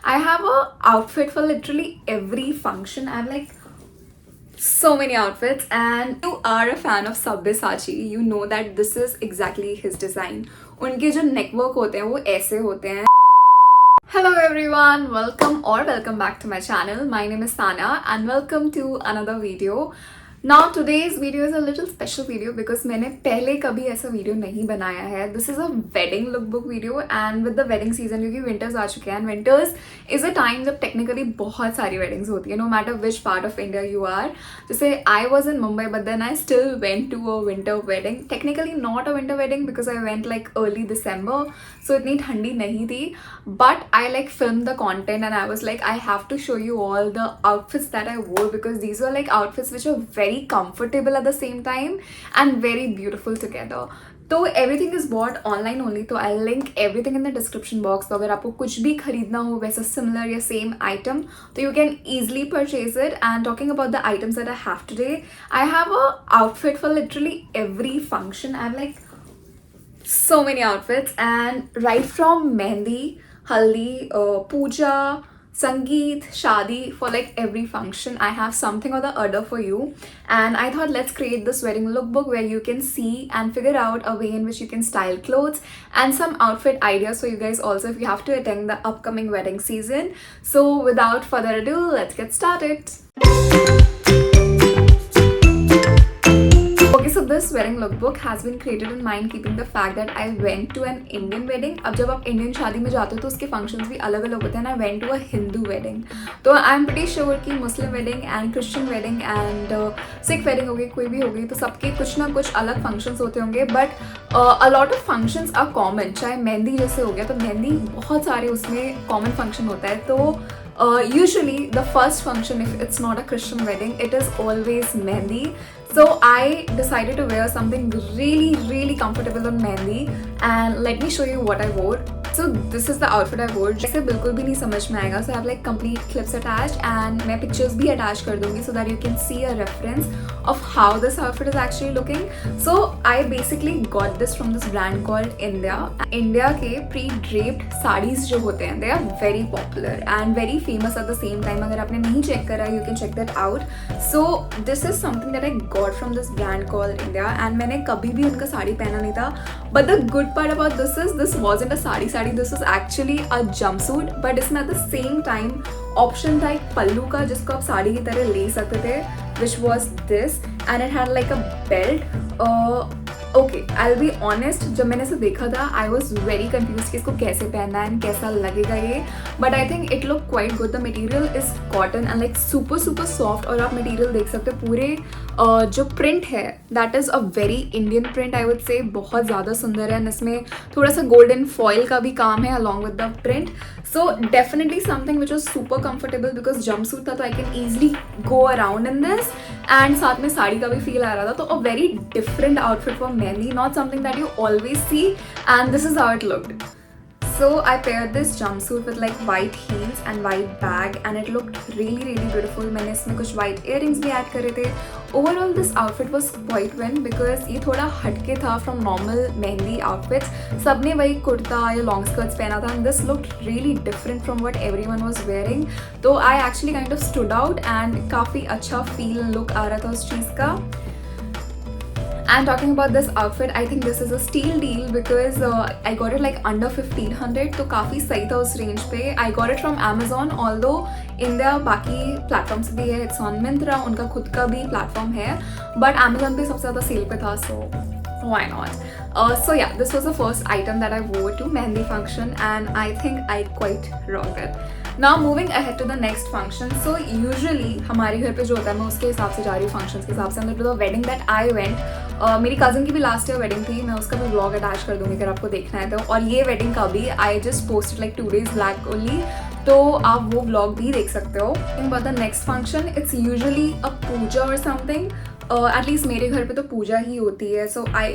I have a outfit for literally every function. I have like so many outfits, and you are a fan of Sabyasachi, you know that this is exactly his design. उनके जो neckwork होते हैं वो ऐसे होते हैं. Hello everyone, welcome back to my channel. My name is Sana and welcome to another video. Now today's video is a little special video because मैंने पहले कभी ऐसा वीडियो नहीं बनाया है. This is a wedding lookbook video and with the wedding season क्योंकि winters आ चुके हैं and winters is a time जब technically बहुत सारी weddings होती है no matter which part of India you are. जैसे I was in Mumbai but then I still went to a winter wedding. Technically not a winter wedding because I went like early December so इतनी ठंडी नहीं थी, but I like filmed the content and I was like I have to show you all the outfits that I wore because these were like outfits which are very comfortable at the same time and very beautiful together. तो everything is bought online only, तो I'll link everything in the description box. तो अगर आपको कुछ भी खरीदना हो वैसा similar या same item तो you can easily purchase it. And talking about the items that I have today, I have a outfit for literally every function. I have like so many outfits, and right from mehndi, haldi, puja, sangeet, shadi, for like every function I have something or the other for you. And I thought let's create this wedding lookbook where you can see and figure out a way in which you can style clothes and some outfit ideas for you guys also if you have to attend the upcoming wedding season. So without further ado, let's get started. Okay, so this wedding lookbook has been created in mind keeping the fact that I went to an Indian wedding. अब जब आप Indian शादी में जाते हो तो उसके functions भी अलग अलग होते हैं. I went to a Hindu wedding. तो I'm pretty sure कि Muslim wedding and Christian wedding and Sikh wedding होगी, कोई भी होगी, तो सबके कुछ ना कुछ अलग functions होते होंगे. But a lot of functions are common. चाहे मेहंदी जैसे हो गया तो मेहंदी बहुत सारे उसमें common function होता है. तो usually the first function, if it's not a Christian wedding, it is always mehendi. So I decided to wear something really comfortable on mehendi, and let me show you what I wore. So this is the outfit I wore. जैसे बिल्कुल भी नहीं समझ में आएगा. So I have like complete clips attached and मैं pictures भी attach कर दूँगी so that you can see a reference of how this outfit is actually looking. So I basically got this from this brand called India. India के pre-draped sarees जो होते हैं, they are very popular and very famous at the same time. अगर आपने नहीं check करा, you can check that out. So this is something that I got from this brand called India and मैंने कभी भी उनका साड़ी पहना नहीं था. But the good part about this wasn't a sari. This was actually a jumpsuit, but इसमें at the same time option था एक पल्लू का जिसको आप साड़ी की तरह ले सकते थे, which was this, and it had like a belt. Okay, I'll be honest, जब मैंने इसे देखा था I was very confused कि इसको कैसे पहनना है कैसा लगेगा ये, but I think it looked quite good. The material is cotton and like super soft, और आप material देख सकते हो पूरे जो print है that is a very Indian print I would say. बहुत ज़्यादा सुंदर है, इसमें थोड़ा सा golden foil का भी काम है along with the print. So definitely something which was super comfortable because jumpsuit था तो I can easily go around in this, and साथ में साड़ी का भी feel आ रहा था. तो a very different outfit for mehendi, not something that you always see, and this is how it looked. So I paired this jumpsuit with like white heels and white bag and it looked really beautiful. मैंने इसमें कुछ white earrings भी add करे थे. Overall this outfit was quite win because ये थोड़ा हटके था from normal मेहंदी outfits. सबने वही कुर्ता या long skirts पहना था and this looked really different from what everyone was wearing. तो I actually kind of stood out and काफ़ी अच्छा feel look आ रहा था उस चीज़ का. And talking about this outfit, I think this is a steal deal because I got it like under 1500, तो काफ़ी सही था उस range पे. I got it from Amazon, although India बाकी platforms भी है. It's on Myntra, उनका खुद का भी platform है, but Amazon पे सबसे ज़्यादा sale पे था, so why not? So yeah, this was the first item that I wore to mehendi function and I think I quite rocked it. Now moving ahead to the next function. So usually हमारे घर पे जो होता है मैं उसके हिसाब से जा रही हूँ functions के हिसाब से. And to the wedding that I went, मेरी cousin की भी last year wedding थी, मैं उसका भी vlog attach कर दूँगी अगर आपको देखना है तो. और ये wedding का भी I just posted like 2 days back only, तो आप वो vlog भी देख सकते हो. About the next function, it's usually a puja or something. At least मेरे घर पे तो पूजा ही होती है. So I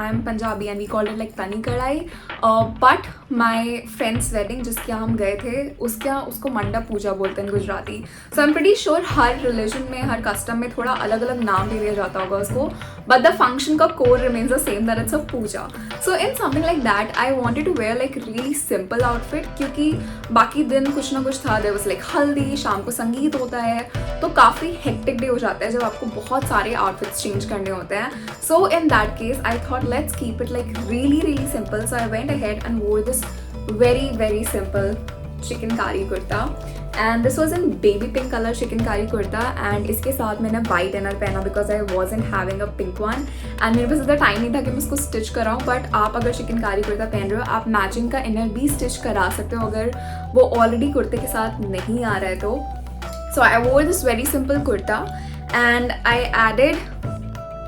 am Punjabi and we call it like तनी कढ़ाई. बट माई फ्रेंड्स वेडिंग जिसके यहाँ हम गए थे उसके यहाँ उसको मंडप पूजा बोलते हैं Gujarati. So I am pretty sure हर रिलीजन में, हर कस्टम में थोड़ा अलग अलग नाम दे दिया जाता होगा उसको, बट द फंक्शन का core remains the same, that it's a puja. So in something like that I wanted to wear like really simple outfit, क्योंकि बाकी दिन कुछ ना कुछ था. देयर वाज लाइक हल्दी, शाम को संगीत होता है, तो काफ़ी हेक्टिक डे हो जाता है जब आपको बहुत सारे आउटफिट्स चेंज करने होते हैं. So in that case I thought let's keep it like really simple. So I went ahead and wore this very simple chikankari kurta, and this was in baby pink colour chikankari kurta. And इसके साथ मैंने white inner पहना because I was in having a pink one, and मेरे पास ज़्यादा time नहीं था कि मैं उसको स्टिच कराऊँ. बट आप अगर चिकनकारी कुर्ता पहन रहे हो आप मैचिंग का इनर भी स्टिच करा सकते हो अगर वो ऑलरेडी कुर्ते के साथ नहीं आ रहा है तो. So I wore this very simple kurta and I added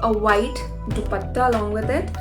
a white dupatta along with it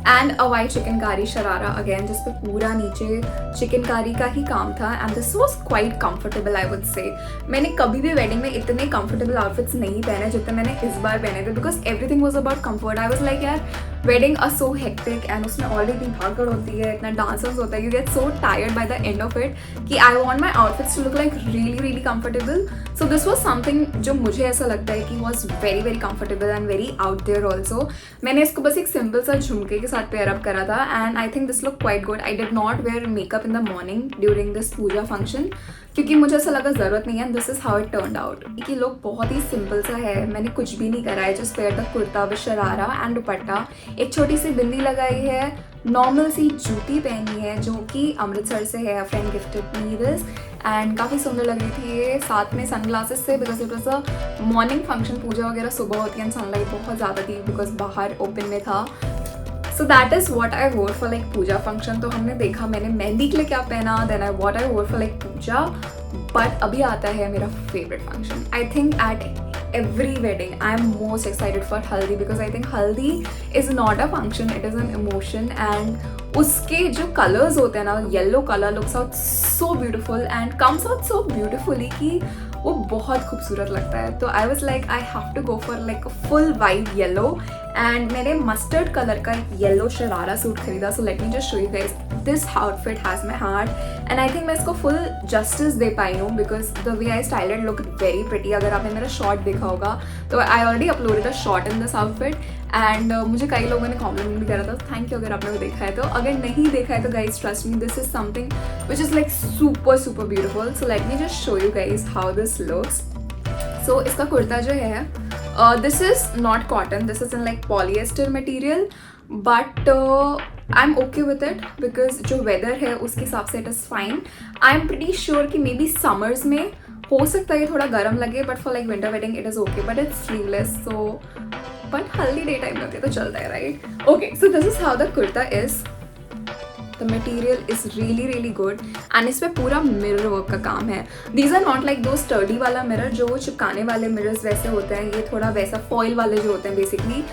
and a white chikankari sharara again, जिस पे पूरा नीचे चिकनकारी का ही काम था. And this was quite comfortable I would say. मैंने कभी भी वेडिंग में इतने कंफर्टेबल आउटफिट्स नहीं पहने जितने मैंने इस बार पहने थे, because everything was about comfort. I was like यार wedding are so hectic and उसमें ऑलरेडी भागदौड़ होती है, इतना डांसर्स होता है, you get so tired by the end of it कि I want my outfits to look like really comfortable. So this was something जो मुझे ऐसा लगता है कि was very comfortable and very out there also. मैंने इसको बस एक सिंपल सा झुमके के साथ पेयर अप करा था and I think this look quite good. I did not wear makeup in the morning during this puja function क्योंकि मुझे ऐसा लगा ज़रूरत नहीं है. This is how it turned out कि लुक बहुत ही सिंपल सा है. मैंने कुछ भी नहीं करा है, just pair the kurta with sharara and दुपट्टा, एक छोटी सी बिंदी लगाई है, नॉर्मल सी जूती पहनी है जो कि अमृतसर से है. Friend gifted me this and काफ़ी सुंदर लग रही थी ये, साथ में सनग्लासेस से because it was a morning function. Puja वगैरह सुबह होती है एंड सनलाइट बहुत ज़्यादा थी बिकॉज बाहर ओपन में था. सो दैट इज़ वॉट आई वोर फॉर लाइक पूजा फंक्शन. तो हमने देखा मैंने मेहंदी के लिए क्या पहना, देन आई वॉट आई वोर फॉर लाइक पूजा. बट अभी आता है मेरा favourite function. I think at every wedding I'm most excited for haldi because I think haldi is not a function, it is an emotion. and उसके जो colours होते हैं ना, yellow colour looks out so beautiful and comes out so beautifully कि वो बहुत खूबसूरत लगता है. तो I was like I have to go for like a full white yellow and मैंने मस्टर्ड कलर का एक येलो शरारा सूट खरीदा. So let me just show you guys, this outfit has my heart and I think मैं इसको full justice दे पाई हूँ because the way I styled look very pretty. अगर आपने मेरा शॉर्ट देखा होगा तो I already uploaded a short in this outfit and मुझे कई लोगों ने कॉम्प्लीमेंट भी करा था. थैंक यू अगर आपने वो देखा है तो. अगर नहीं देखा है तो guys trust me, this is something which is like super beautiful. So let me just show you guys how this looks. So इसका कुर्ता जो है this is not cotton, this is in like polyester material, but I am okay with it because जो weather है उसके हिसाब से it is fine. I am pretty sure कि may be summers में हो सकता है थोड़ा गर्म लगे, but for like winter wedding it is okay, but it's sleeveless. So but हल्दी डे टाइम होती है तो चलता है, right? Okay, so this is how the kurta is. The material is really good and इस पर पूरा मिरर वर्क का काम है. दीज आर नॉट लाइक दो स्टर्डी वाला मिरर जो वो चिपकाने वाले मिरर्स वैसे होते हैं, ये थोड़ा वैसा फॉइल वाले जो होते हैं बेसिकली,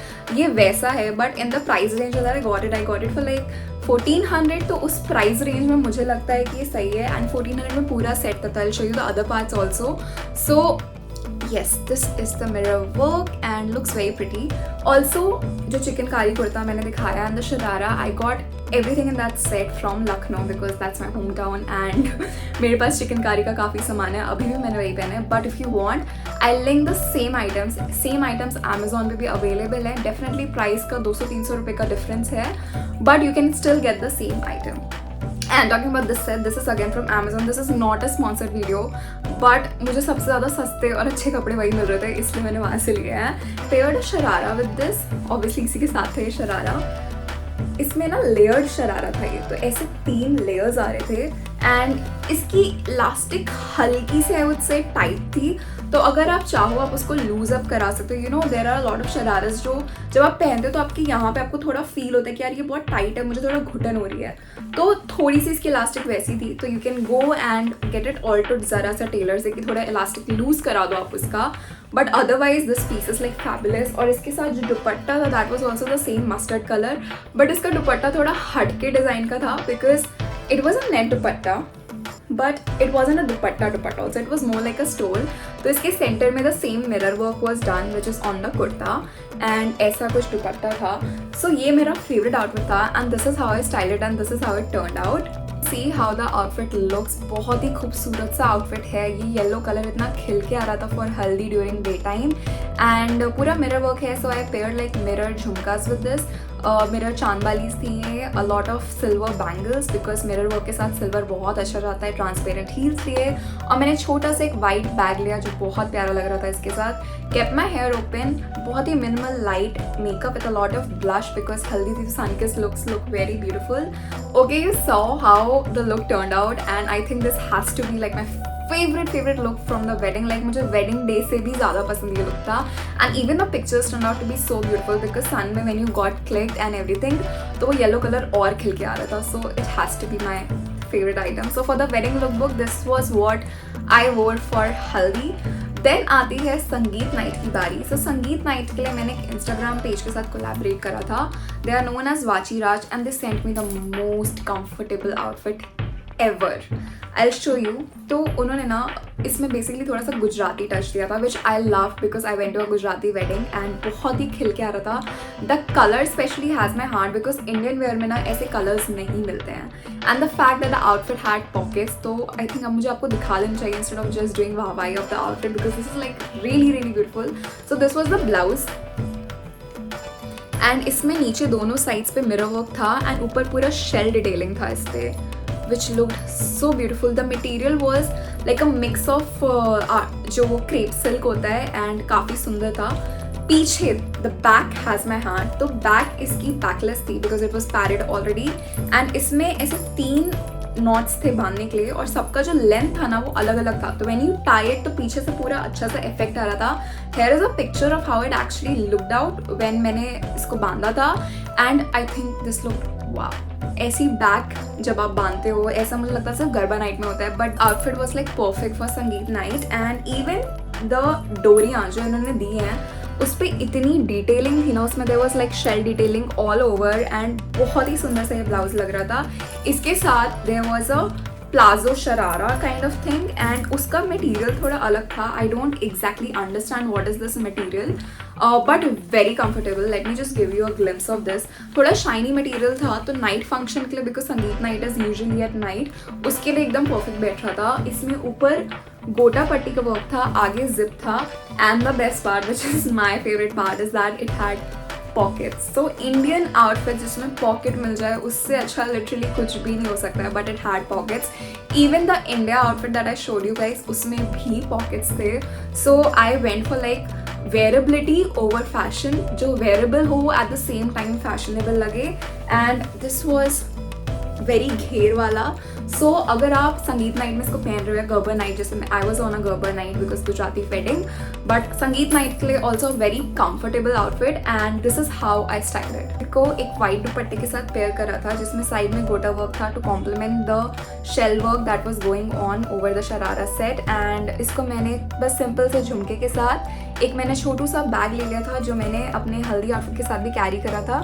ये वैसा है. But in the price range I got it for like 1400. तो उस प्राइस रेंज में मुझे लगता है कि ये सही है एंड 1400 में पूरा सेट था. I will show you the other parts also. So yes, this is the mirror work and looks very pretty. Also जो चिकनकारी कुर्ता मैंने दिखाया and the sharara, I got everything in that set from Lucknow because that's my hometown and मेरे पास चिकनकारी का काफ़ी सामान है, अभी भी मैंने वही पहना है. But if you want, I'll link the same items Amazon पे भी अवेलेबल है. Definitely प्राइस का 200-300 रुपये का डिफरेंस है, but you can still get the same item. And talking about this set, this is again from Amazon. This is not a sponsored video, but मुझे सबसे ज़्यादा सस्ते और अच्छे कपड़े वही मिल रहे थे इसलिए मैंने वहाँ से लिया है. Paired sharara with this, obviously इसी के साथ है ये शरारा. इसमें ना लेयर्ड शरारा था ये, तो ऐसे 3 लेयर्स आ रहे थे एंड इसकी इलास्टिक हल्की से आई वुड से टाइट थी. तो अगर आप चाहो आप उसको लूज अप करा सकते हो. You know there are lot of shararas जो जब आप पहनते हो तो आपके यहाँ पे आपको थोड़ा फील होता है कि यार ये बहुत टाइट है, मुझे थोड़ा घुटन हो रही है. तो थोड़ी सी इसकी इलास्टिक वैसी थी, तो you can go and get it altered ज़रा सा टेलर से कि थोड़ा इलास्टिक लूज करा दो आप उसका. But otherwise this piece is like fabulous. और इसके साथ जो दुपट्टा था that was also the same mustard colour, but इसका दुपट्टा थोड़ा हटके डिज़ाइन का था because it was a net dupatta. But it was in a dupatta also, it was more like a stole. तो इसके सेंटर में the same mirror work was done which is on the kurta and ऐसा कुछ दुपट्टा था. सो ये मेरा फेवरेट आउटफिट था and this is how I style it and this is how it turned out. See how the outfit looks. बहुत ही खूबसूरत सा outfit है. ये येलो कलर इतना खिल के आ रहा था for haldi during day time and पूरा मिरर वर्क है. So I paired like mirror jhumkas with this. Mirror chandbalis थी ये. A lot of silver bangles because mirror work के साथ सिल्वर बहुत अच्छा जाता है. ट्रांसपेरेंट हील्स लिए और मैंने छोटा सा एक वाइट बैग लिया जो बहुत प्यारा लग रहा था इसके साथ. Kept my hair open. बहुत ही minimal light makeup with a lot of blush because haldi थी. Sunkissed looks look very beautiful. Okay, you saw how the look turned out and I think this has to be like my favorite look from the wedding. Like मुझे wedding day से भी ज़्यादा पसंद ये look था and even the pictures turned out to be so beautiful because sun में when you got clicked and everything तो वो yellow color और खिल के आ रहा था. So it has to be my favorite item. So for the wedding lookbook this was what I wore for haldi. Then आती है संगीत नाइट की बारी. सो संगीत नाइट के लिए मैंने एक इंस्टाग्राम पेज के साथ कोलैबोरेट करा था. दे आर नोन एज वाची राज and they sent me the most comfortable outfit ever. I show you. तो उन्होंने ना इसमें बेसिकली थोड़ा सा गुजराती टच दिया था which I love because I went to a Gujarati wedding एंड बहुत ही खिल के आ रहा था. The colour specially has my heart because Indian wear में ना ऐसे कलर्स नहीं मिलते हैं and the fact that the outfit had pockets. तो आई थिंक अब मुझे आपको दिखा देना चाहिए इंस्टेड ऑफ जस्ट डूइंग वाहवाही of the outfit because this is like really really beautiful. So this was the blouse and इसमें नीचे दोनों साइड्स पे मिरर वर्क था एंड ऊपर पूरा शेल डिटेलिंग था इस पे which looked so beautiful. The material was like a mix of जो वो crepe silk होता है and काफ़ी सुंदर था. पीछे the back has my hand. तो back इसकी backless थी because it was padded already and इसमें ऐसे 3 नॉट्स थे बांधने के लिए और सबका जो लेंथ था ना वो अलग अलग था. तो व्हेन यू टाई इट तो पीछे से पूरा अच्छा सा इफेक्ट आ रहा था. Here is a picture of how it actually looked out when मैंने इसको बांधा था and I think this look wow. ऐसी बैक जब आप बांधते हो ऐसा मुझे लगता है सिर्फ गरबा नाइट में होता है but outfit was like perfect for संगीत नाइट. एंड इवन द डोरियाँ जो इन्होंने दी हैं उस पर इतनी डिटेलिंग थी ना उसमें. There was like shell detailing all over and बहुत ही सुंदर सा ये ब्लाउज लग रहा था. इसके साथ there was a palazzo sharara kind of thing and उसका मटेरियल थोड़ा अलग था. I don't exactly understand what is this material but very comfortable. Let me just give you a glimpse of this. थोड़ा शाइनी मटेरियल था तो night function के लिए because sangeet night is usually at night उसके लिए एकदम परफेक्ट बैठ रहा था. इसमें ऊपर गोटा पट्टी का वर्क था, आगे जिप था and the best part which is my favourite part is that it had pockets. So Indian outfit जिसमें पॉकेट मिल जाए उससे अच्छा लिटरली कुछ भी नहीं हो सकता है but it had pockets. Even the India outfit that I showed you guys उसमें भी पॉकेट्स थे. So I went for like wearability over fashion. जो वेरेबल हो at the same time fashionable लगे एंड दिस वॉज वेरी घेर वाला. सो अगर आप संगीत नाइट में इसको पहन रहे हो गरबा नाइट जैसे मैं I was on a garba night because Gujarati wedding but संगीत नाइट के लिए also very comfortable outfit and this is how I style it. को एक वाइट दुपट्टे के साथ पेयर करा था जिसमें साइड में गोटा वर्क था to complement the shell work that was going on over the sharara set. And इसको मैंने बस सिंपल से झुमके के साथ एक मैंने छोटू सा बैग ले लिया था जो मैंने अपने हल्दी आउटफिट के साथ भी कैरी करा था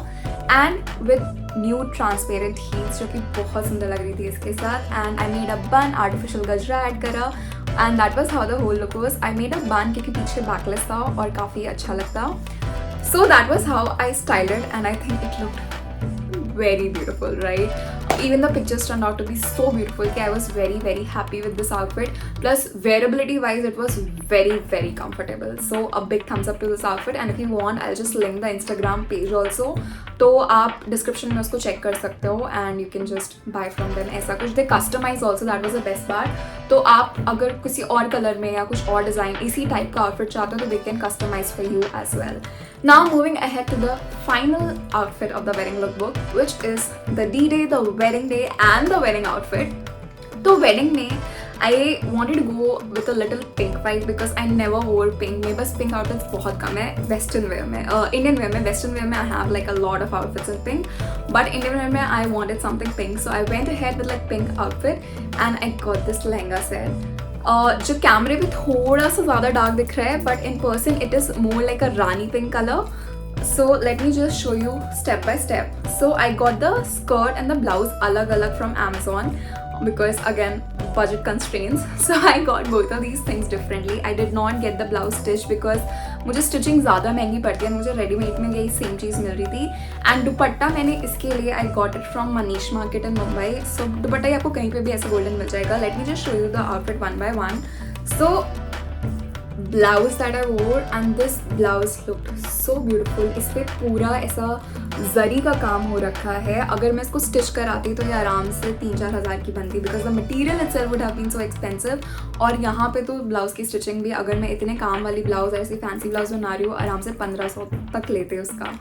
and with new transparent heels जो कि बहुत सुंदर लग रही थी इसके साथ. एंड आई मेड अ बन, आर्टिफिशियल गजरा ऐड करा and that was how the whole look was. I made a bun क्योंकि पीछे बैकलेस था और काफ़ी अच्छा लगता. So that was how I styled it and I think it looked very beautiful, right? Even the pictures turned out to be so beautiful that I was very happy with this outfit. Plus wearability wise it was very comfortable. So a big thumbs up to this outfit and if you want I'll just link the Instagram page also. तो आप description में उसको check कर सकते हो and you can just buy from them. ऐसा कुछ they customize also, that was the best part. तो आप अगर किसी और कलर में या कुछ और डिज़ाइन इसी टाइप का आउटफिट चाहते हो तो they can customise for you as well. Now moving ahead to the final outfit of the wedding lookbook, which is the D-Day, the wedding day and the wedding outfit. तो wedding में I wanted to go with a little pink vibe because I never wore pink. मेरे पास pink outfits बहुत कम है western wear में. Indian wear में, western wear में I have like a lot of outfits in pink, but Indian wear में I wanted something pink, so I went ahead with like pink outfit and I got this lehenga set. जो कैमरे पे थोड़ा सा ज़्यादा dark दिख रहा है but in person it is more like a Rani pink colour. So let me just show you step by step. So I got the skirt and the blouse अलग अलग from Amazon because again budget constraints, so I got both of these things differently. I did not get the blouse stitch because मुझे stitching ज़्यादा महंगी पड़ती है, मुझे readymade में यही सेम चीज़ मिल रही थी. एंड दुपट्टा मैंने इसके लिए I got it from Manish market in Mumbai. So dupatta आपको कहीं पे भी ऐसे गोल्डन मिल जाएगा. Let me just show you the outfit one by one. So blouse that I wore and this blouse looked so beautiful. इस पर पूरा ऐसा जरी का काम हो रखा है. अगर मैं इसको स्टिच कराती तो ये आराम से 3-4 हज़ार की बनती, because the material itself would have been so expensive. और यहाँ पे तो ब्लाउज की स्टिचिंग भी, अगर मैं इतने काम वाली ब्लाउज ऐसी फैंसी ब्लाउज बना रही हूँ, आराम से 1500 तक लेते उसका.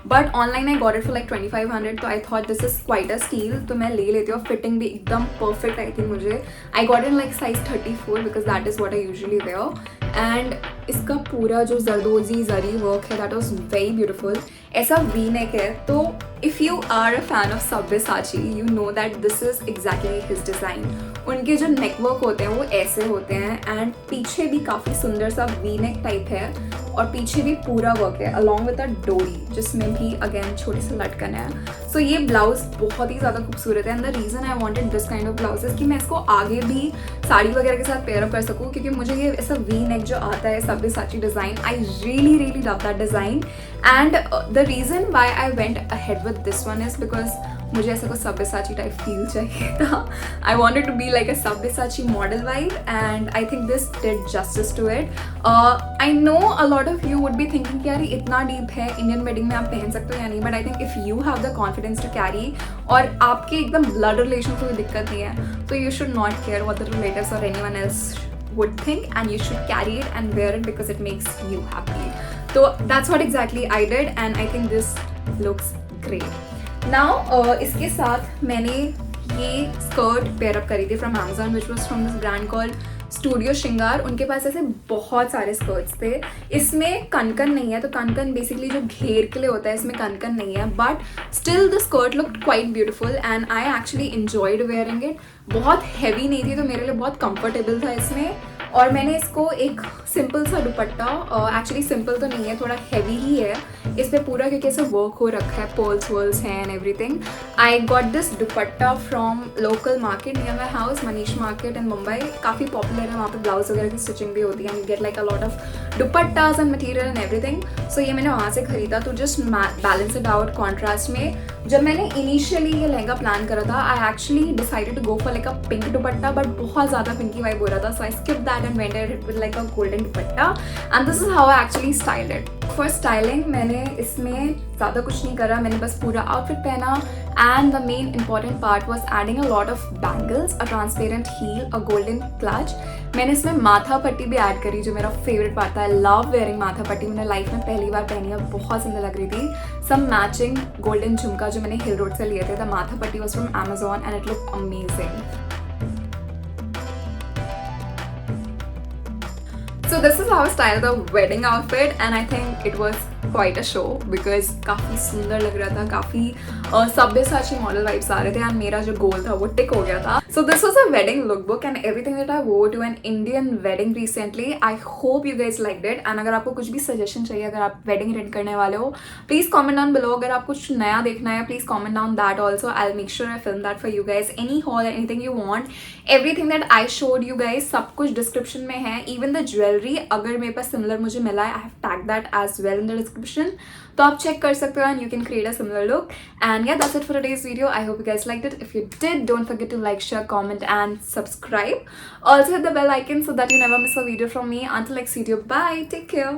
But online I got it for like 2500, तो I thought this is quite a steel, तो मैं ले लेती हूँ. फिटिंग भी एकदम परफेक्ट आई थी मुझे. I got in like size 34 because that is what I usually wear. And इसका पूरा जो जरदोजी जरी वर्क है दैट वॉज वेरी ब्यूटिफुल. ऐसा वी नेक है, तो if you are a fan of Sabyasachi you know that this is exactly his design. उनके जो नेक work होते हैं वो ऐसे होते हैं एंड पीछे भी काफ़ी सुंदर सा वी नेक टाइप है और पीछे भी पूरा वर्क है अलॉन्ग विद अ डोरी जिसमें भी अगेन छोटे से लटकन है. सो ये ब्लाउज बहुत ही ज़्यादा खूबसूरत है. And the reason I wanted this kind of blouses कि मैं इसको आगे भी साड़ी वगैरह के साथ पेयर अप कर सकूँ, क्योंकि मुझे ये ऐसा वी नेक जो आता है Sabyasachi design, I really really love that design. And the reason why I went ahead with this one is because मुझे ऐसा कुछ सब्यसाची टाइप फील चाहिए था. I wanted to be like a Sabyasachi model vibe and I think this did justice to it. I know a lot of you would be thinking कि यार इतना deep है, Indian wedding में आप पहन सकते हो या नहीं. But I think if you have the confidence to carry और आपके एकदम ब्लड रिलेशन से कोई दिक्कत नहीं है, तो you should not care what the relatives और anyone else would think, and you should carry it and wear it because it makes you happy. So that's what exactly I did and I think this looks great. Now इसके साथ मैंने ये skirt pair up करी थी from Amazon which was from this brand called studio श्रृंगार. उनके पास ऐसे बहुत सारे स्कर्ट्स थे. इसमें कनकन नहीं है, तो कनकन बेसिकली जो घेर के लिए होता है, इसमें कनकन नहीं है. But still the skirt looked quite beautiful and I actually enjoyed wearing it. बहुत हैवी नहीं थी तो मेरे लिए बहुत कंफर्टेबल था इसमें. और मैंने इसको एक सिंपल सा दुपट्टा, एक्चुअली सिंपल तो नहीं है, थोड़ा हैवी ही है इस पर पूरा, क्योंकि ऐसे वर्क हो रखा है, पर्ल्स वर्ल्स हैं and everything. I got this dupatta from local market near my house, Manish market in Mumbai. काफ़ी पॉपुलर है वहाँ पे, ब्लाउज वगैरह की स्टिचिंग भी होती है and you get like a lot of dupattas and material and everything. So ये मैंने वहाँ से खरीदा to just balance it out. Contrast में जब मैंने इनिशियली ये लहंगा प्लान करा था, I actually decided to go for like a pink dupatta, but बहुत ज़्यादा पिंकी वाइब हो रहा था, so I skip that and went it with like a golden dupatta and this is how I actually styled it. For styling मैंने इसमें ज़्यादा कुछ नहीं करा, मैंने बस पूरा आउटफिट पहना and the main important part was adding a lot of bangles, a transparent heel, a golden clutch. मैंने इसमें माथा पट्टी भी ऐड करी जो मेरा फेवरेट पार्ट था. आई लव वेयरिंग माथा पट्टी. मैंने लाइफ में पहली बार पहनी है, बहुत सुंदर लग रही थी. सम मैचिंग गोल्डन झुमका जो मैंने हिल रोड से लिए थे. द माथा पट्टी was from Amazon and it looked amazing. So this is how I styled the wedding outfit and I think it was quite a show because काफ़ी सुंदर लग रहा था, काफ़ी सब्यसाची मॉडल वाइब्स आ रहे थे एंड मेरा जो गोल था वो टिक हो गया था. So this was a wedding lookbook and everything that I wore to an Indian wedding recently. I hope you guys liked it and अगर आपको कुछ भी सजेशन चाहिए, अगर आप wedding अटेंड करने वाले हो, प्लीज़ कॉमेंट डाउन बिलो. अगर आप कुछ नया देखना है please comment down that also. I make sure I film that for you guys. Any hall anything you want, everything that I showed you guys, सब कुछ डिस्क्रिप्शन में है. इवन द ज्वेलरी अगर मेरे पास सिमिलर मुझे मिला है, I have tag that as well in the description, तो आप चेक कर सकते हो and you can create a similar look. And yeah that's it for today's video. I hope you guys liked it. If you did, don't forget to like, share, comment and subscribe. Also hit the bell icon so that you never miss a video from me. Until next video, bye, take care.